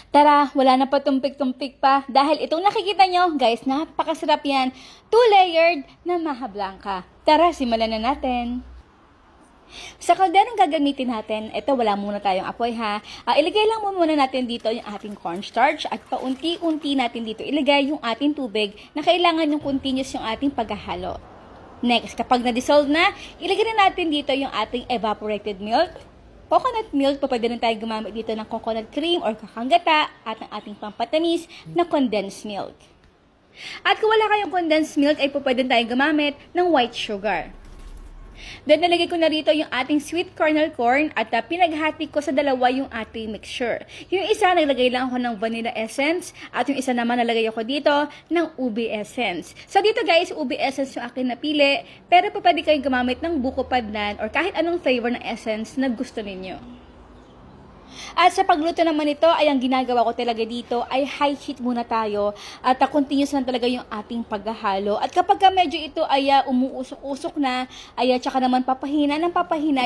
Tara, wala na pa tumpik-tumpik pa dahil itong nakikita nyo, guys, napakasarap yan. 2-layered na maha blanca. Tara, simulan na natin. Sa kalderong gagamitin natin, ito wala muna tayong apoy ha. Ilagay lang muna natin dito yung ating cornstarch at paunti-unti natin dito ilagay yung ating tubig na kailangan yung continuous yung ating paghahalo. Next, kapag na-dissolve na, ilagay na natin dito yung ating evaporated milk. Coconut milk, pwede rin tayo gumamit dito ng coconut cream or kakanggata at ang ating pampatamis na condensed milk. At kung wala kayong condensed milk, ay pwede tayo gumamit ng white sugar. Then, nalagay ko na rito yung ating sweet kernel corn at pinaghati ko sa dalawa yung ating mixture. Yung isa, naglagay lang ako ng vanilla essence at yung isa naman nalagay ako dito ng ube essence. So, dito guys, ube essence yung akin napili, pero pwede kayong gumamit ng buko pandan or kahit anong flavor ng essence na gusto ninyo. At sa pagluto naman nito, ay ang ginagawa ko talaga dito ay high heat muna tayo at continuous lang talaga yung ating paghahalo. At kapag medyo ito ay umuusok-usok na, ay tsaka naman papahina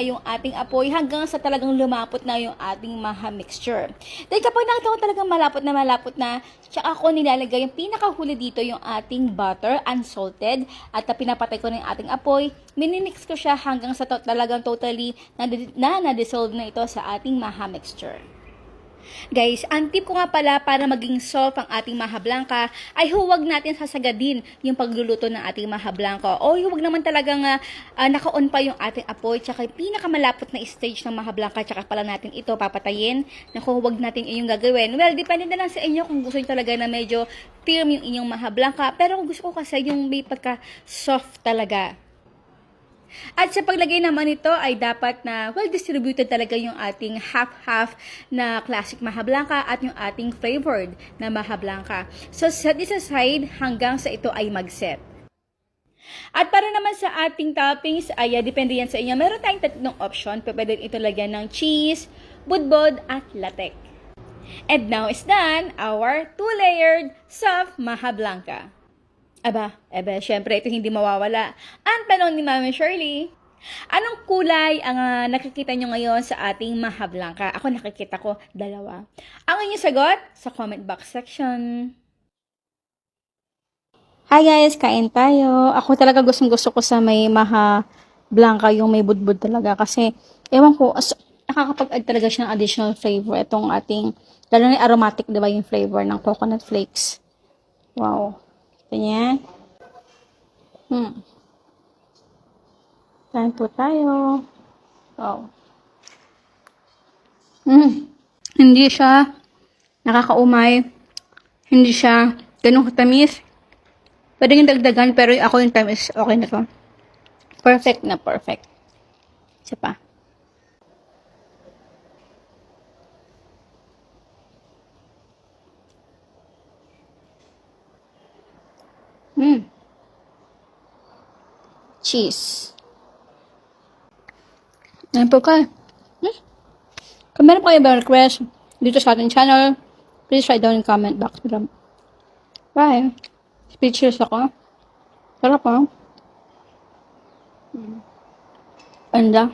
yung ating apoy hanggang sa talagang lumapot na yung ating maha mixture. Dahil kapag nakita ko talagang malapot na, tsaka ako nilalagay yung pinakahuli dito yung ating butter, unsalted, at pinapatay ko na yung ating apoy. Minimix ko siya hanggang sa talagang totally na-dissolve na ito sa ating maha mixture. Guys, ang tip ko nga pala para maging soft ang ating maha blanca ay huwag natin sasagadin yung pagluluto ng ating maha blanca. O huwag naman talagang naka-on pa yung ating apoy tsaka yung pinakamalapot na stage ng maha blanca tsaka pala natin ito papatayin. Naku, huwag natin inyong gagawin. Well, depende na lang sa inyo kung gusto nyo talaga na medyo firm yung inyong maha blanca. Pero kung gusto ko kasi yung may pagka-soft talaga. At sa paglagay naman nito ay dapat na well-distributed talaga yung ating half-half na classic maha blanca at yung ating flavored na maha blanca. So, set this aside hanggang sa ito ay mag-set. At para naman sa ating toppings, ay depende yan sa inyo. Meron tayong tatlong option. Pwede ito lagyan ng cheese, budbod, at latek. And now is done our 2-layered soft maha blanca. Syempre, ito hindi mawawala. Ang tanong ni Mami Shirley, anong kulay ang nakikita nyo ngayon sa ating maha blanca? Ako nakikita ko dalawa. Ang inyong sagot sa comment box section. Hi guys, kain tayo. Ako talaga gusto ko sa may maha blanca yung may budbud talaga. Kasi, ewan ko, nakakapag-add talaga siya ng additional flavor. Itong ating, lalo na aromatic, diba yung flavor ng coconut flakes. Wow. Ganyan. Kain po tayo. Wow. Hindi siya nakakaumay. Hindi siya ganun katamis. Pwede yung dagdagan, pero ako yung tamis, okay na to. Perfect na perfect. Isa pa. Cheese. Ayan po ka. Kung meron kayo ba request dito sa ating channel, please write down in comment box below. Bye. Speechless ako. Sarap po. Ganda.